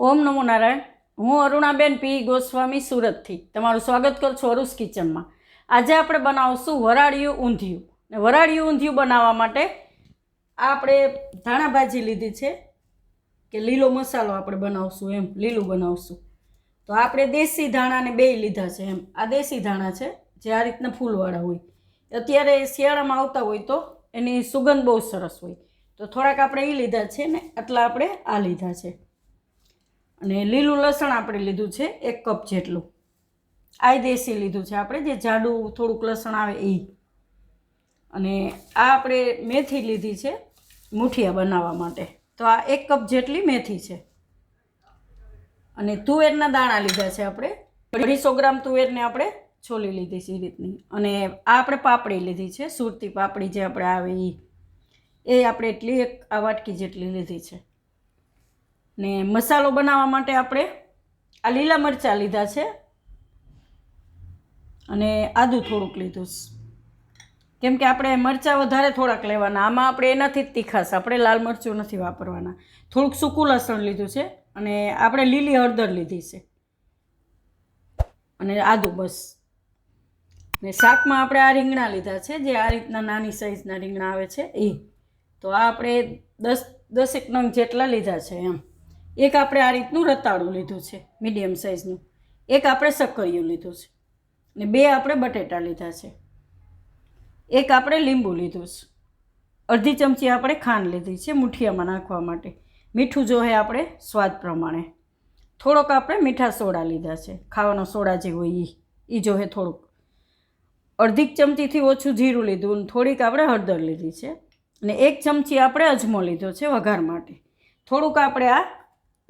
ઓમ નમો નારાયણ। હું અરુણાબેન પી ગોસ્વામી સુરતથી તમારું સ્વાગત કરું છું અરુસ કિચનમાં। આજે આપણે બનાવશું વરાળિયું ઊંધિયું। ને વરાળિયું ઊંધિયું બનાવવા માટે આપણે ધાણા ભાજી લીધી છે કે લીલો મસાલો આપણે બનાવશું, એમ લીલું બનાવશું તો આપણે દેશી ધાણાને બે લીધા છે। એમ આ દેશી ધાણા છે જે આ રીતના ફૂલવાળા હોય, અત્યારે શિયાળામાં આવતા હોય તો એની સુગંધ બહુ સરસ હોય, તો થોડાક આપણે એ લીધા છે ને આટલા આપણે આ લીધા છે। અને લીલું લસણ આપણે લીધું છે 1 કપ જેટલું, આ દેશી લીધું છે આપણે, જે જાડું થોડુંક લસણ આવે એ। અને આ આપણે મેથી લીધી છે મુઠિયા બનાવવા માટે, તો આ 1 કપ જેટલી મેથી છે। અને તુવેરના દાણા લીધા છે આપણે 250 ગ્રામ તુવેરને આપણે છોલી લીધી છે એ રીતની। અને આ આપણે પાપડી લીધી છે, સુરતી પાપડી જે આપણે આવે એ આપણે એટલી 1 વાટકી જેટલી લીધી છે। ને મસાલો બનાવવા માટે આપણે આ લીલા મરચાં લીધા છે અને આદું થોડુંક લીધું છે, કેમ કે આપણે મરચાં વધારે થોડાક લેવાના, આમાં આપણે એનાથી જ તીખાશ, આપણે લાલ મરચું નથી વાપરવાના। થોડુંક સૂકું લસણ લીધું છે અને આપણે લીલી હળદર લીધી છે અને આદું, બસ। ને શાકમાં આપણે આ રીંગણા લીધા છે, જે આ રીતના નાની સાઈઝના રીંગણા આવે છે એ, તો આ આપણે 10 નંગ જેટલા લીધા છે એમ। એક આપણે આ રીતનું રતાળું લીધું છે મીડિયમ સાઇઝનું, એક આપણે શક્કરિયું લીધું છે ને 2 આપણે બટેટા લીધા છે, એક આપણે લીંબુ લીધું છે, અડધી ચમચી આપણે ખાંડ લીધી છે મુઠિયામાં નાખવા માટે, મીઠું જોહે આપણે સ્વાદ પ્રમાણે, થોડોક આપણે મીઠા સોડા લીધા છે, ખાવાનો સોડા જે હોય એ જોહે થોડુંક, અડધી ચમચીથી ઓછું જીરું લીધું અને થોડીક આપણે હળદર લીધી છે અને 1 ચમચી આપણે અજમો લીધો છે વઘાર માટે, થોડુંક આપણે આ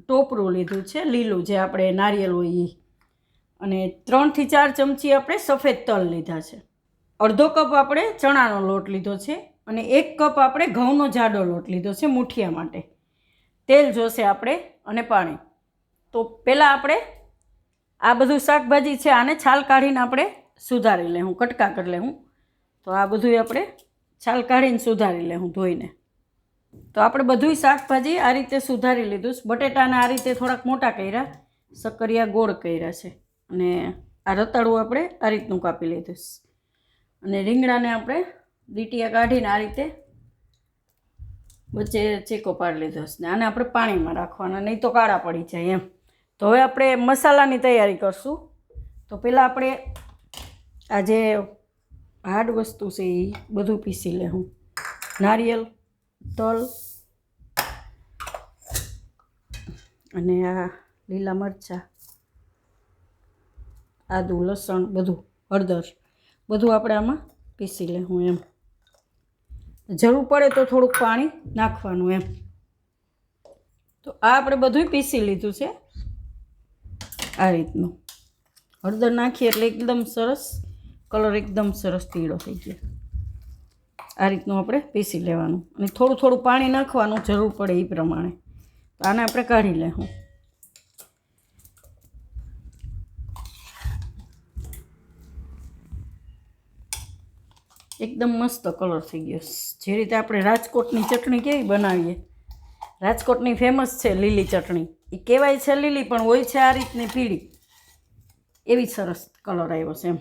ટોપરું લીધું છે લીલું જે આપણે નારિયેળ હોય એ, અને 3 થી 4 ચમચી આપણે સફેદ તલ લીધા છે, અડધો કપ આપણે ચણાનો લોટ લીધો છે અને 1 કપ આપણે ઘઉંનો જાડો લોટ લીધો છે મુઠિયા માટે। તેલ જોશે આપણે અને પાણી। તો પહેલાં આપણે આ બધું શાકભાજી છે આને છાલ કાઢીને આપણે સુધારી લેવું, કટકા કરી લેવું, તો આ બધું આપણે છાલ કાઢીને સુધારી લેવું ધોઈને। તો આપણે બધું શાકભાજી આ રીતે સુધારી લીધું છે, બટેટાને આ રીતે થોડાક મોટા કર્યા, શક્કરિયા ગોળ કર્યા છે, અને આ રતાળું આપણે આ રીતનું કાપી લીધું છે, અને રીંગણાને આપણે દીટિયા કાઢીને આ રીતે વચ્ચે ચેકો પાડી લીધો છે, ને આને આપણે પાણીમાં રાખવાના, નહીં તો કાળા પડી જાય એમ। તો હવે આપણે મસાલાની તૈયારી કરશું। તો પહેલાં આપણે આ જે હાર્ડ વસ્તુ છે એ બધું પીસી લેવું, નારિયેળ, તલ અને આ લીલા મરચાં, આદું, લસણ, બધું, હળદર, બધું આપણે આમાં પીસી લેવું એમ। જરૂર પડે તો થોડુંક પાણી નાખવાનું એમ। તો આ આપણે બધું પીસી લીધું છે આ રીતનું, હળદર નાખીએ એટલે એકદમ સરસ કલર, એકદમ સરસ પીળો થઈ ગયો, આ રીતનું આપણે પીસી લેવાનું અને થોડું થોડું પાણી નાખવાનું જરૂર પડે એ પ્રમાણે। તો આને આપણે કાઢી લેવું। એકદમ મસ્ત કલર થઈ ગયો, જે રીતે આપણે રાજકોટની ચટણી કેવી બનાવીએ, રાજકોટની ફેમસ છે લીલી ચટણી, એ કહેવાય છે લીલી પણ હોય છે આ રીતની પીળી, એવી સરસ કલર આવ્યો છે એમ।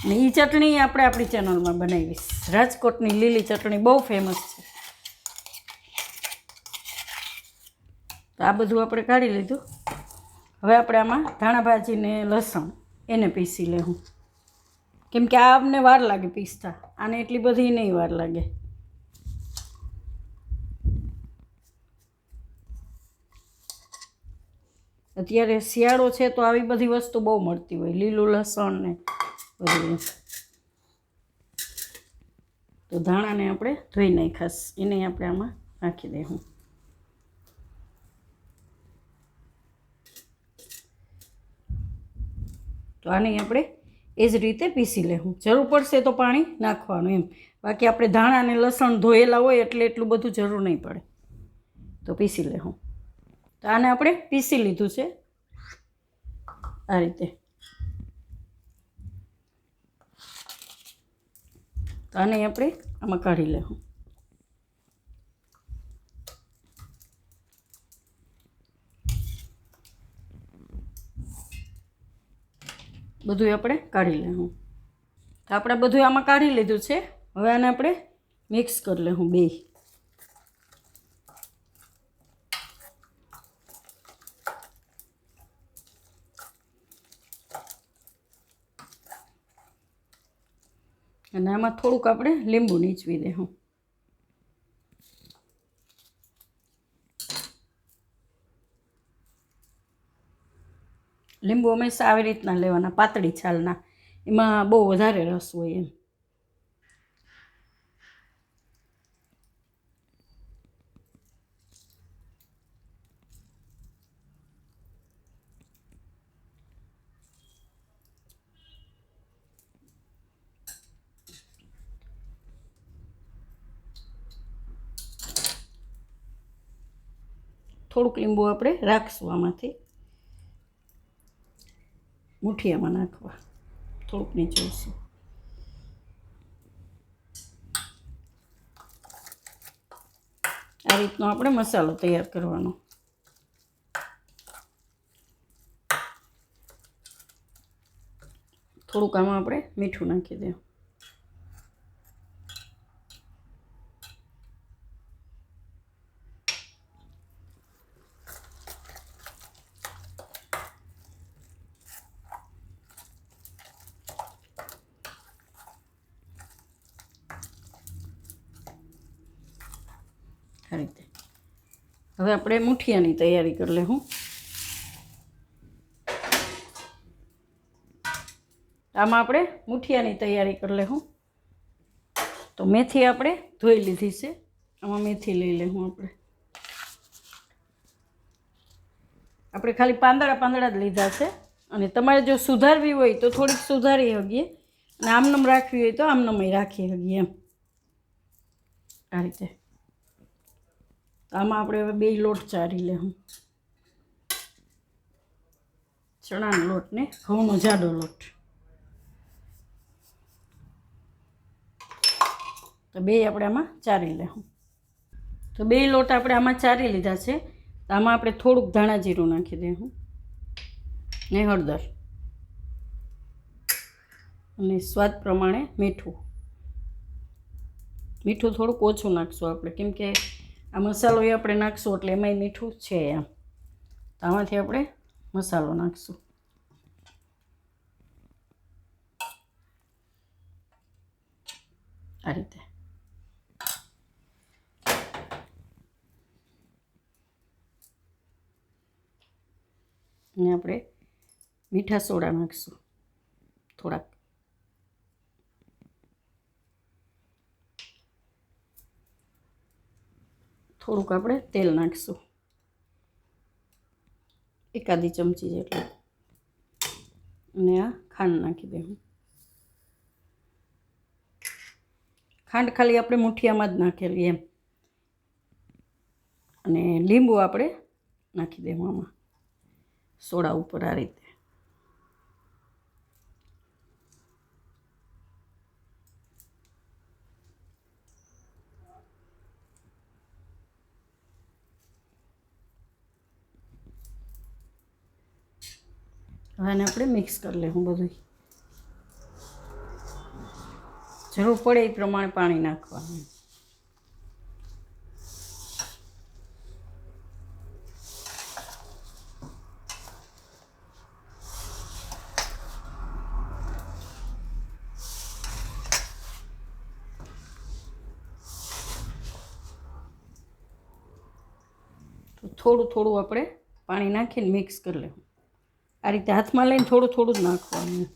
ને એ ચટણી આપણે આપણી ચેનલમાં બનાવીશ, રાજકોટની લીલી ચટણી બહુ ફેમસ છે। તો આ બધું આપણે કાઢી લીધું। હવે આપણે આમાં ધાણા ભાજીને લસણ એને પીસી લેવું, કેમ કે આ અમને વાર લાગે પીસતા, આને એટલી બધી નહીં વાર લાગે। અત્યારે શિયાળો છે તો આવી બધી વસ્તુ બહુ મળતી હોય, લીલું લસણ ને બધું। તો ધાણાને આપણે ધોઈ નાખાશ, એને આપણે આમાં નાખી દઈશું। તો આને આપણે એ જ રીતે પીસી લેવું, જરૂર પડશે તો પાણી નાખવાનું એમ, બાકી આપણે ધાણા અને લસણ ધોયેલા હોય એટલે એટલું બધું જરૂર નહીં પડે, તો પીસી લેવું। તો આને આપણે પીસી લીધું છે આ રીતે। તો આને આપણે આમાં કાઢી લેવું। બધું આપણે કાઢી લેવું. તો આપણે બધું આમાં કાઢી લીધું છે. હવે આને આપણે મિક્સ કરી લેવું બે. અને આમાં થોડુંક આપણે લીંબુ નીચવી દેવું. લીંબુ હંમેશા આવી રીતના લેવાના, પાતળી છાલના, એમાં બહુ વધારે રસ હોય એમ. થોડુંક લીંબુ આપણે રાખશું આમાંથી, મુઠિયામાં નાખવા. થોડુંક નીચોવશું. આ રીતનો આપણે મસાલો તૈયાર કરવાનો. થોડુંક આમાં આપણે મીઠું નાખી દેવું. આ રીતે હવે આપણે મુઠિયાની તૈયારી કરી લેવું. આમાં આપણે મુઠિયાની તૈયારી કરી લેવું. તો મેથી આપણે ધોઈ લીધી છે. આમાં મેથી લઈ લેવું. આપણે ખાલી પાંદડા જ લીધા છે. અને તમારે જો સુધારવી હોય તો થોડીક સુધારી શકીએ, અને આમનમ રાખવી હોય તો આમનમ રાખી શકીએ એમ. આ રીતે આમાં આપણે હવે બે લોટ ચારી લેવું. ચણાનો લોટ ને ઘઉંનો જાડો લોટ. તો બે આપણે આમાં ચારી લેવું. તો બે લોટ આપણે આમાં ચારી લીધા છે. તો આમાં આપણે થોડુંક ધાણા જીરું નાખી દેવું ને હળદર, અને સ્વાદ પ્રમાણે મીઠું. મીઠું થોડુંક ઓછું નાખશું આપણે, કેમ કે આ મસાલો એ આપણે નાખશું એટલે એમાંય મીઠું છે એમ. તો આમાંથી આપણે મસાલો નાખશું. આ રીતે અને આપણે મીઠા સોડા નાખશું થોડાક. થોડુંક આપણે તેલ નાખશું, એકાદી ચમચી જેટલું. અને આ ખાંડ નાખી દેવું. ખાંડ ખાલી આપણે મુઠિયામાં જ નાખેલી એમ. અને લીંબુ આપણે નાખી દેવું આમાં સોડા ઉપર. આ રીતે હવે આને આપણે મિક્સ કરી લેવું બધું. જરૂર પડે એ પ્રમાણે પાણી નાખવાનું. તો થોડું થોડું આપણે પાણી નાખીને મિક્સ કરી લેવું. આ રીતે હાથમાં લઈને થોડું થોડું જ નાખવાનું.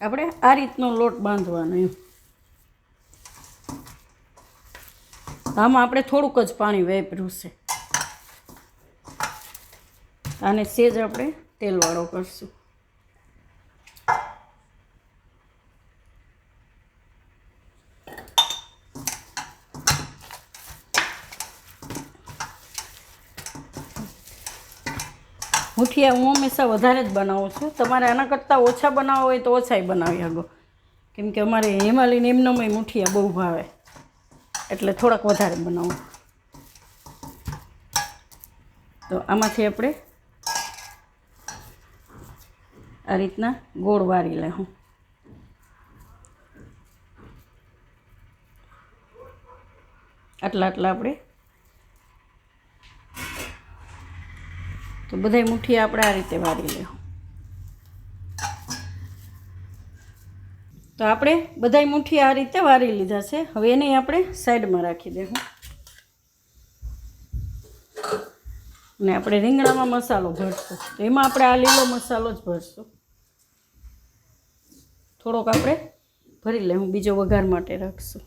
આપણે આ રીતનો લોટ બાંધવાનો એમ. આમાં આપણે થોડુંક જ પાણી વાપર્યું છે. આને સેજ આપણે તેલવાળો કરશું. મુઠિયા હું હંમેશા વધારે જ બનાવું છું. તમારે આના કરતાં ઓછા બનાવવા હોય તો ઓછાય બનાવી શકો, કેમ કે અમારે હિમાલયને એમનામાં મુઠિયા બહુ ભાવે. એટલે થોડાક વધારે બનાવું. તો આમાંથી આપણે આ રીતના ગોળ વારી લેવું. આટલા આપણે તો બધાય મુઠ્ઠી આપણે આ રીતે વારી લેવું. તો આપણે બધાય મુઠ્ઠી આ રીતે વારી લીધા છે. હવે એને આપણે સાઈડમાં રાખી દેવું. ને આપણે રીંગણામાં મસાલો ભરશું. તો એમાં આપણે આ લીલો મસાલો જ ભરશું. થોડોક આપણે ભરી લેવું, બીજો વઘાર માટે રાખશું.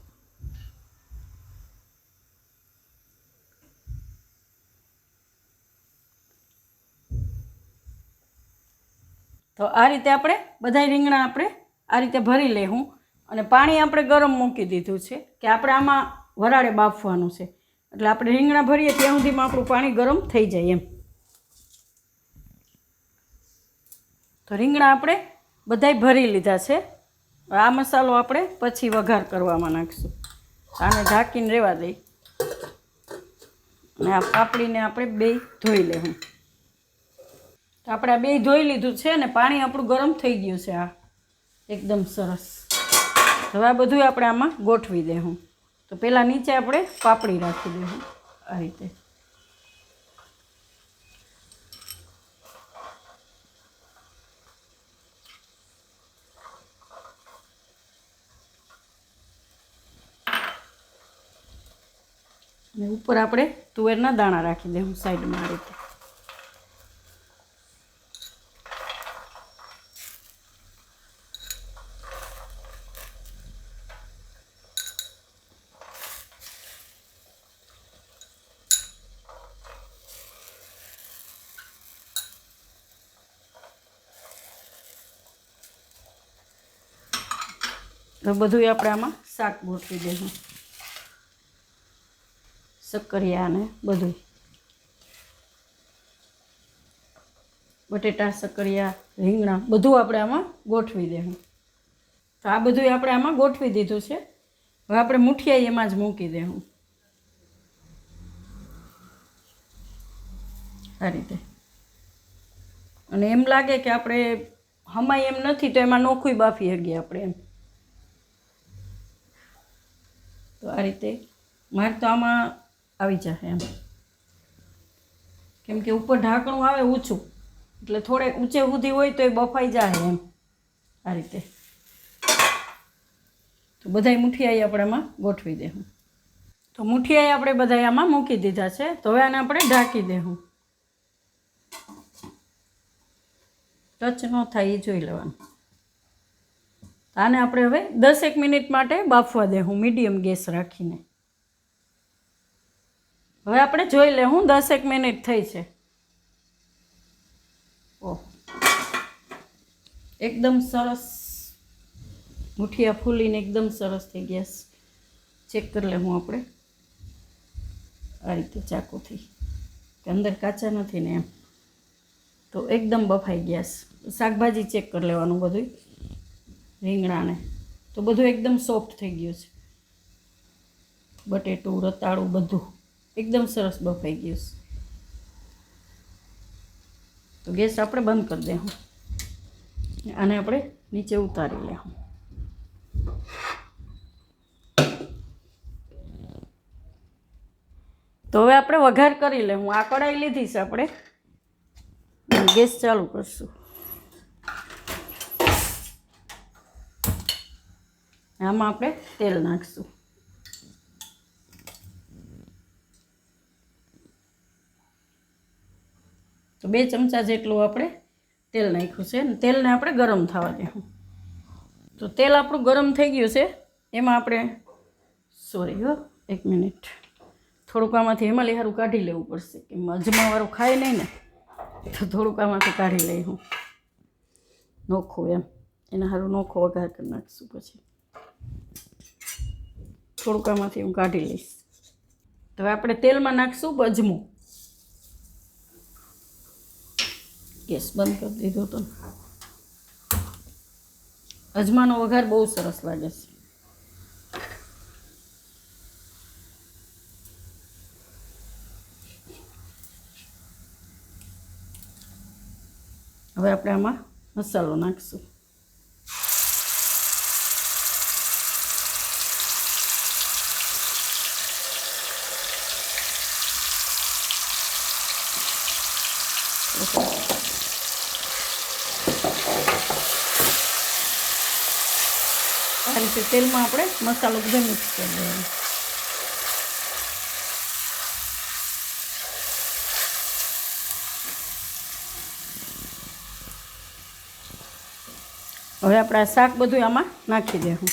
તો આ રીતે આપણે બધાય રીંગણા આપણે આ રીતે ભરી લેવું. અને પાણી આપણે ગરમ મૂકી દીધું છે કે આપણે આમાં વરાળે બાફવાનું છે. એટલે આપણે રીંગણા ભરીએ ત્યાં સુધીમાં આપણું પાણી ગરમ થઈ જાય એમ. તો રીંગણા આપણે બધાય ભરી લીધા છે. આ મસાલો આપણે પછી વઘાર કરવામાં નાખશું. આને ઢાંકીને રહેવા દઈ. અને આ પાપડીને આપણે બેય ધોઈ લેવું. તો આપણે આ બેય ધોઈ લીધું છે અને પાણી આપણું ગરમ થઈ ગયું છે. આ એકદમ સરસ. હવે આ બધું આપણે આમાં ગોઠવી દેવું. તો પહેલાં નીચે આપણે પાપડી રાખી દેવું આ રીતે. અને ઉપર આપણે તુવેરના દાણા રાખી દેવું સાઈડમાં આ રીતે. તો બધું આપણે આમાં શાક ગોઠવી દઈશું. શક્કરિયા ને બધું, બટેટા, શક્કરિયા, રીંગણા બધું આપણે આમાં ગોઠવી દેવું. તો આ બધું આપણે આમાં ગોઠવી દીધું છે. હવે આપણે મુઠિયા એમાં જ મૂકી દેવું આ રીતે. અને એમ લાગે કે આપણે હમાય એમ નથી તો એમાં નોખું બાફી શકીએ આપણે એમ. તો આ રીતે મારે તો આમાં આવી જશે એમ. કેમ કે ઉપર ઢાંકણું આવે ઊંચું, એટલે થોડેક ઊંચે સુધી હોય તો એ બફાઈ જાય એમ આ રીતે. તો બધાય મુઠિયા આપણે આમાં ગોઠવી દેવું. તો મુઠિયા આપણે બધાય આમાં મૂકી દીધા છે. તો હવે આને આપણે ઢાંકી દેવું. ટચ ન થાય એ જોઈ લેવાનું. આને આપણે હવે 10 મિનિટ માટે બાફવા દેવું મીડિયમ ગેસ રાખીને. હવે આપણે જોઈ લેવું 10 મિનિટ થઈ છે. ઓહ, એકદમ સરસ મુઠિયા ફૂલીને એકદમ સરસ થઈ ગયા. ચેક કરી લેવું આપણે આ રીતે ચાકુથી કે અંદર કાચા નથી ને એમ. તો એકદમ બફાઈ ગયા. શાકભાજી ચેક કરી લેવાનું બધું, રીંગણાને તો બધું એકદમ સોફ્ટ થઈ ગયું છે. બટેટું, રતાળું બધું એકદમ સરસ બફાઈ ગયું છે. તો ગેસ આપણે બંધ કરી દેવું. આને આપણે નીચે ઉતારી લેવું. તો હવે આપણે વઘાર કરી લેવું. આ કઢાઈ લીધી છે આપણે. ગેસ ચાલુ કરશું. આમાં આપણે તેલ નાખશું. તો 2 ચમચા જેટલું આપણે તેલ નાખ્યું છે. અને તેલને આપણે ગરમ થવા દેવું. તો તેલ આપણું ગરમ થઈ ગયું છે. એમાં આપણે એક મિનિટ થોડુંક આમાંથી હિમાલી સારું કાઢી લેવું પડશે. કે અજમાવાળું ખાય નહીં ને, તો થોડુંક આમાંથી કાઢી લઈ હું નોખું એમ. એના સારું નોખો વઘાર કરી નાખશું. પછી થોડુંક આમાંથી હું કાઢી લઈશ. તો હવે આપણે તેલમાં નાખશું અજમો. ગેસ બંધ કરી દીધો. તો અજમાનો વઘાર બહુ સરસ લાગે છે. હવે આપણે આમાં મસાલો નાખીશું. આ રીતે તેલમાં આપણે મસાલો બધો મિક્સ કરી દેવાનો. હવે આપણે આ શાક બધું આમાં નાખી દઈશું.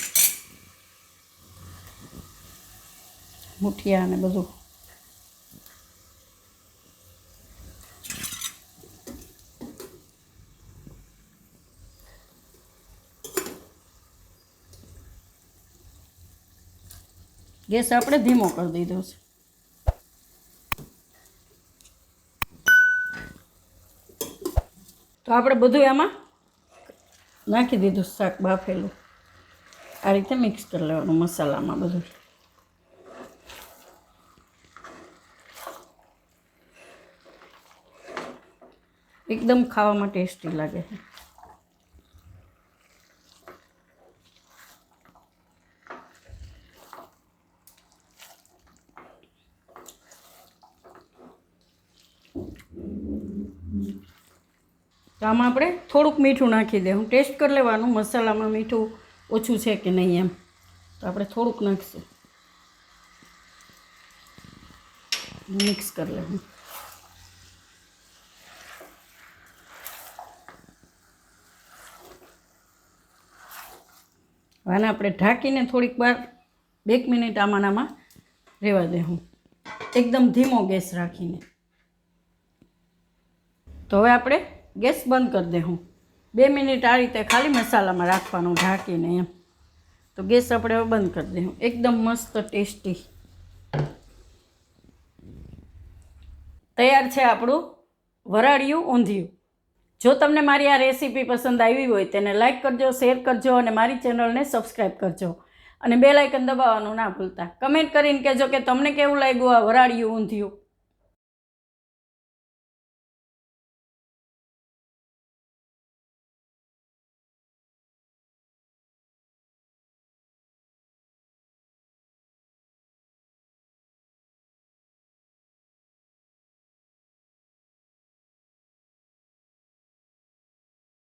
મુઠિયા અને બધું. ગેસ આપણે ધીમો કરી દીધો છે. તો આપણે બધું આમાં નાખી દીધું શાક બાફેલું. આ રીતે મિક્સ કરી લેવાનું મસાલામાં બધું. એકદમ ખાવામાં ટેસ્ટી લાગે છે. તો આમાં આપણે થોડુંક મીઠું નાખી દે. હું ટેસ્ટ કરી લેવાનું મસાલામાં મીઠું ઓછું છે કે નહીં એમ. તો આપણે થોડુંક નાખીશું. મિક્સ કરી લેવું. આને આપણે ઢાંકીને થોડીક વાર 2 મિનિટ આમાં રહેવા દેવું. એકદમ ધીમો ગેસ રાખીને. તો હવે આપણે ગેસ બંધ કરી દેવું. 2 મિનિટ આ રીતે ખાલી મસાલામાં રાખવાનું ઢાંકીને એમ. તો ગેસ આપણે હવે બંધ કરી દેવું. એકદમ મસ્ત ટેસ્ટી તૈયાર છે આપણું વરાળિયું ઊંધિયું. જો તમને મારી આ રેસીપી પસંદ આવી હોય તેને લાઇક કરજો, શેર કરજો અને મારી ચેનલને સબસ્ક્રાઈબ કરજો અને બેલ આઇકન દબાવવાનું ના ભૂલતા. કમેન્ટ કરીને કહેજો કે તમને કેવું લાગ્યું આ વરાળિયું ઊંધિયું.